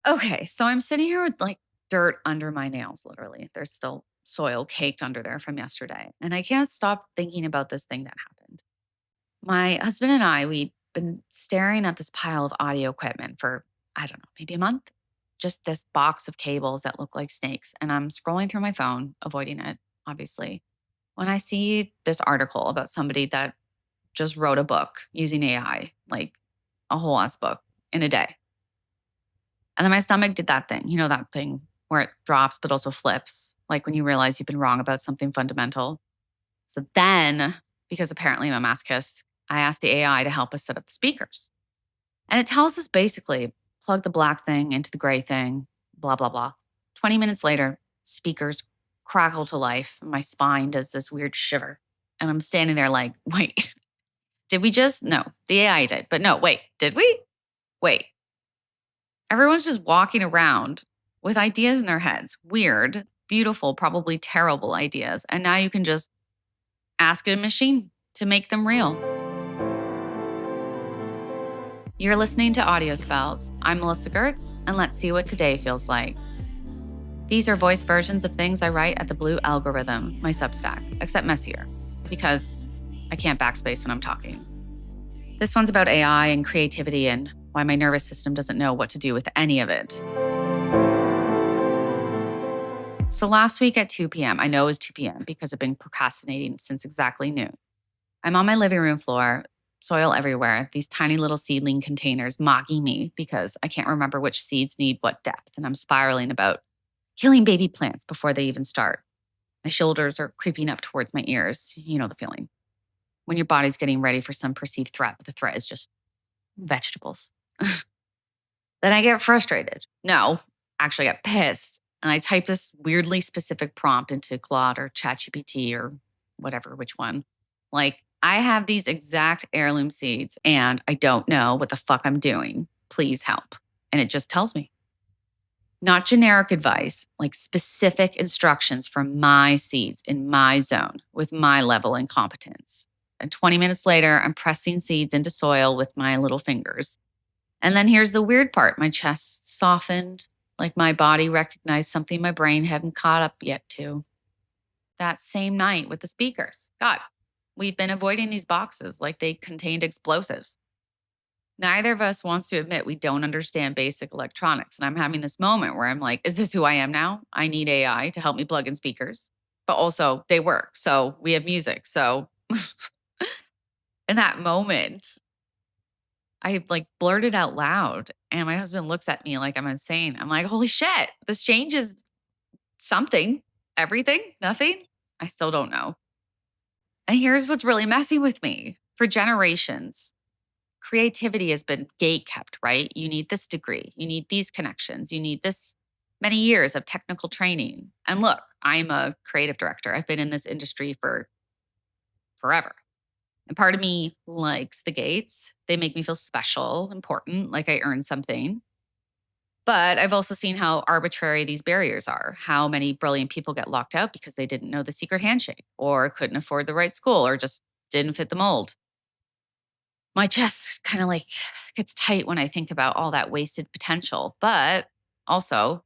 Okay, so I'm sitting here with like dirt under my nails, literally. There's still soil caked under there from yesterday. And I can't stop thinking about this thing that happened. My husband and I, we'd been staring at this pile of audio equipment for, I don't know, maybe a month. Just this box of cables that look like snakes. And I'm scrolling through my phone, avoiding it, obviously, when I see this article about somebody that just wrote a book using AI, like a whole ass book in a day. And then my stomach did that thing, that thing where it drops but also flips, like when you realize you've been wrong about something fundamental. So then, because apparently I'm a masochist, I asked the AI to help us set up the speakers. And it tells us basically plug the black thing into the gray thing, blah, blah, blah. 20 minutes later, speakers crackle to life. And my spine does this weird shiver. And I'm standing there like, wait, did we just? No, the AI did. But no, wait, did we? Wait, everyone's just walking around with ideas in their heads. Weird, beautiful, probably terrible ideas. And now you can just ask a machine to make them real. You're listening to Audio Spells. I'm Melissa Gertz, and let's see what today feels like. These are voice versions of things I write at the Blue Algorithm, my Substack, except messier, because I can't backspace when I'm talking. This one's about AI and creativity and why my nervous system doesn't know what to do with any of it. So last week at 2 p.m., I know it was 2 p.m. because I've been procrastinating since exactly noon. I'm on my living room floor, soil everywhere, these tiny little seedling containers mocking me because I can't remember which seeds need what depth, and I'm spiraling about killing baby plants before they even start. My shoulders are creeping up towards my ears. You know the feeling. When your body's getting ready for some perceived threat, but the threat is just vegetables. Then I get frustrated. No, actually I get pissed. And I type this weirdly specific prompt into Claude or ChatGPT or whatever, which one. Like, I have these exact heirloom seeds and I don't know what the fuck I'm doing. Please help. And it just tells me. Not generic advice, like specific instructions for my seeds in my zone with my level and competence. And 20 minutes later, I'm pressing seeds into soil with my little fingers. And then here's the weird part. My chest softened, like my body recognized something my brain hadn't caught up yet to. That same night with the speakers. God, we've been avoiding these boxes like they contained explosives. Neither of us wants to admit we don't understand basic electronics. And I'm having this moment where I'm like, is this who I am now? I need AI to help me plug in speakers, but also they work. So we have music. So in that moment, I like blurted out loud and my husband looks at me like I'm insane. I'm like, holy shit, this changes something, everything, nothing. I still don't know. And here's what's really messy with me. For generations, creativity has been gate kept, right? You need this degree, you need these connections, you need this many years of technical training. And look, I'm a creative director. I've been in this industry for forever. And part of me likes the gates. They make me feel special, important, like I earned something. But I've also seen how arbitrary these barriers are, how many brilliant people get locked out because they didn't know the secret handshake or couldn't afford the right school or just didn't fit the mold. My chest kind of like gets tight when I think about all that wasted potential. But also,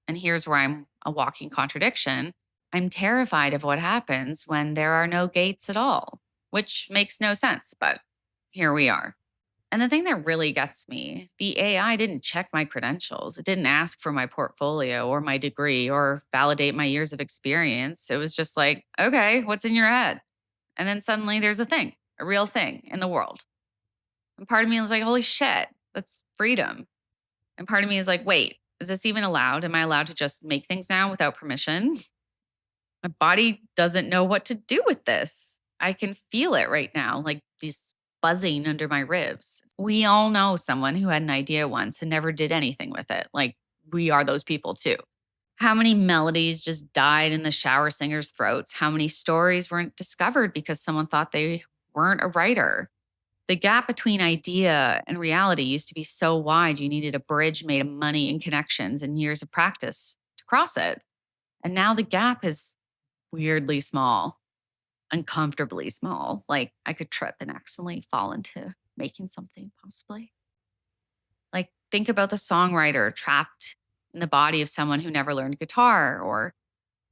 and here's where I'm a walking contradiction, I'm terrified of what happens when there are no gates at all, which makes no sense, but here we are. And the thing that really gets me, the AI didn't check my credentials. It didn't ask for my portfolio or my degree or validate my years of experience. It was just like, okay, what's in your head? And then suddenly there's a thing, a real thing in the world. And part of me was like, holy shit, that's freedom. And part of me is like, wait, is this even allowed? Am I allowed to just make things now without permission? My body doesn't know what to do with this. I can feel it right now, like this buzzing under my ribs. We all know someone who had an idea once and never did anything with it. Like, we are those people too. How many melodies just died in the shower singers' throats? How many stories weren't discovered because someone thought they weren't a writer? The gap between idea and reality used to be so wide, you needed a bridge made of money and connections and years of practice to cross it. And now the gap is weirdly small, uncomfortably small. Like I could trip and accidentally fall into making something possibly. Like think about the songwriter trapped in the body of someone who never learned guitar, or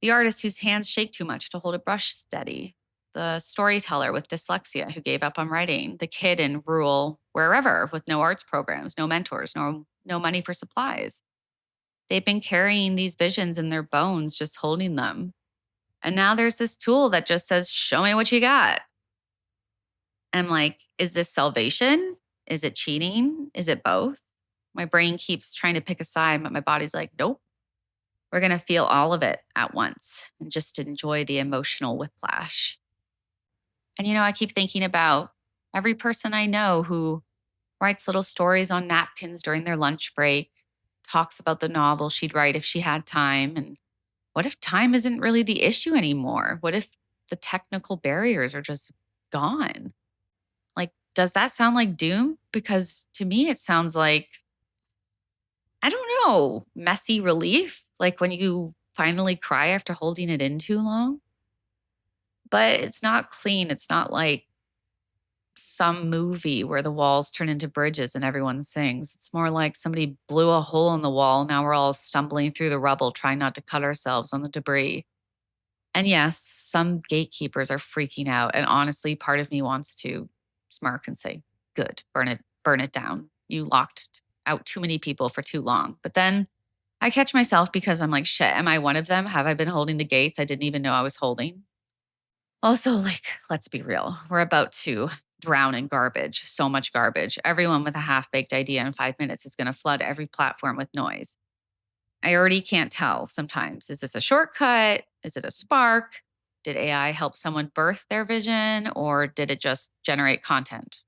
the artist whose hands shake too much to hold a brush steady, the storyteller with dyslexia who gave up on writing, the kid in rural wherever with no arts programs, no mentors, no money for supplies. They've been carrying these visions in their bones, just holding them. And now there's this tool that just says, show me what you got. I'm like, is this salvation? Is it cheating? Is it both? My brain keeps trying to pick a side, but my body's like, nope, we're going to feel all of it at once and just enjoy the emotional whiplash. And, I keep thinking about every person I know who writes little stories on napkins during their lunch break, talks about the novel she'd write if she had time. And what if time isn't really the issue anymore? What if the technical barriers are just gone? Like, does that sound like doom? Because to me, it sounds like, I don't know, messy relief, like when you finally cry after holding it in too long. But it's not clean. It's not like some movie where the walls turn into bridges and everyone sings. It's more like somebody blew a hole in the wall. Now we're all stumbling through the rubble, trying not to cut ourselves on the debris. And yes, some gatekeepers are freaking out. And honestly, part of me wants to smirk and say, good, burn it down. You locked out too many people for too long. But then I catch myself because I'm like, shit, am I one of them? Have I been holding the gates I didn't even know I was holding? Also, like, let's be real. We're about to drown in garbage, so much garbage. Everyone with a half baked idea in 5 minutes is going to flood every platform with noise. I already can't tell sometimes. Is this a shortcut? Is it a spark? Did AI help someone birth their vision, or did it just generate content?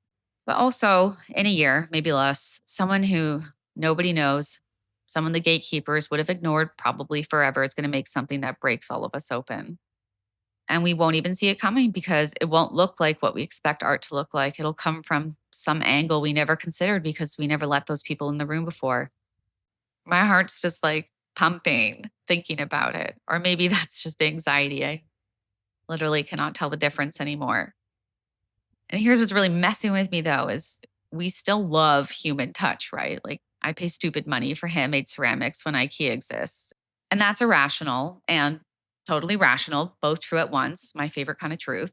But also, in a year, maybe less, someone who nobody knows, someone the gatekeepers would have ignored probably forever is going to make something that breaks all of us open. And we won't even see it coming because it won't look like what we expect art to look like. It'll come from some angle we never considered because we never let those people in the room before. My heart's just like pumping thinking about it. Or maybe that's just anxiety. I literally cannot tell the difference anymore. And here's what's really messing with me though is we still love human touch, right? Like I pay stupid money for handmade ceramics when IKEA exists. And that's irrational and totally rational, both true at once, my favorite kind of truth.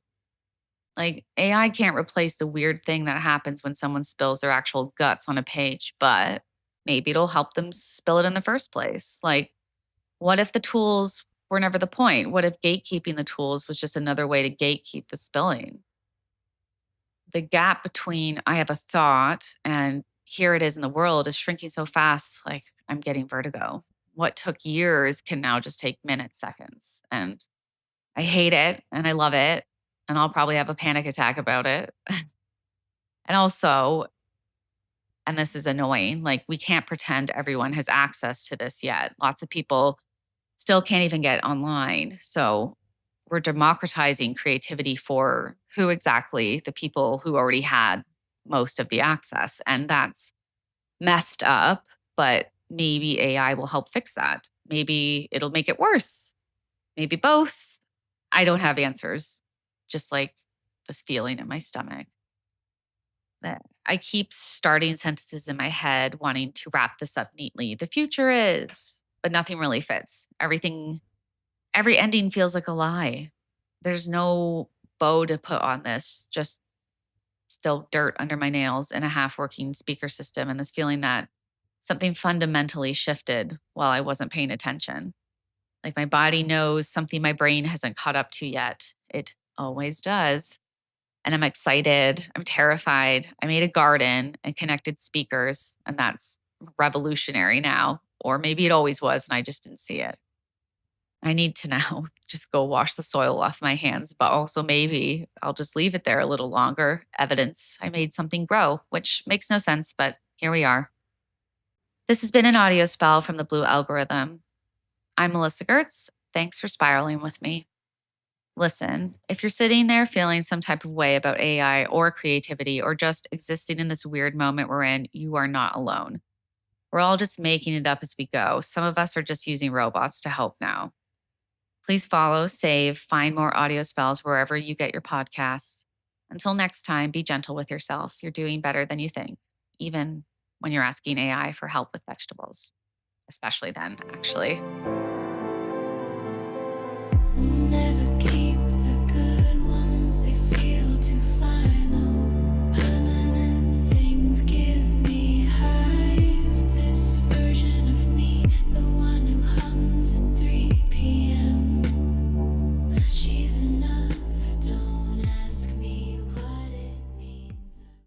Like AI can't replace the weird thing that happens when someone spills their actual guts on a page, but maybe it'll help them spill it in the first place. Like, what if the tools were never the point? What if gatekeeping the tools was just another way to gatekeep the spilling? The gap between I have a thought and here it is in the world is shrinking so fast, like I'm getting vertigo. What took years can now just take minutes, seconds. And I hate it and I love it. And I'll probably have a panic attack about it. And also, and this is annoying, like we can't pretend everyone has access to this yet. Lots of people still can't even get online. So we're democratizing creativity for who exactly? The people who already had most of the access. And that's messed up, but maybe AI will help fix that. Maybe it'll make it worse. Maybe both. I don't have answers, just like this feeling in my stomach that I keep starting sentences in my head, wanting to wrap this up neatly. The future is, but nothing really fits. Every ending feels like a lie. There's no bow to put on this, just still dirt under my nails and a half working speaker system, and this feeling that something fundamentally shifted while I wasn't paying attention. Like my body knows something my brain hasn't caught up to yet. It always does. And I'm excited. I'm terrified. I made a garden and connected speakers, and that's revolutionary now. Or maybe it always was and I just didn't see it. I need to now just go wash the soil off my hands, but also maybe I'll just leave it there a little longer. Evidence I made something grow, which makes no sense, but here we are. This has been an audio spell from the Blue Algorithm. I'm Melissa Gertz. Thanks for spiraling with me. Listen, if you're sitting there feeling some type of way about AI or creativity or just existing in this weird moment we're in, you are not alone. We're all just making it up as we go. Some of us are just using robots to help now. Please follow, save, find more audio spells wherever you get your podcasts. Until next time, be gentle with yourself. You're doing better than you think, even when you're asking AI for help with vegetables, especially then, actually.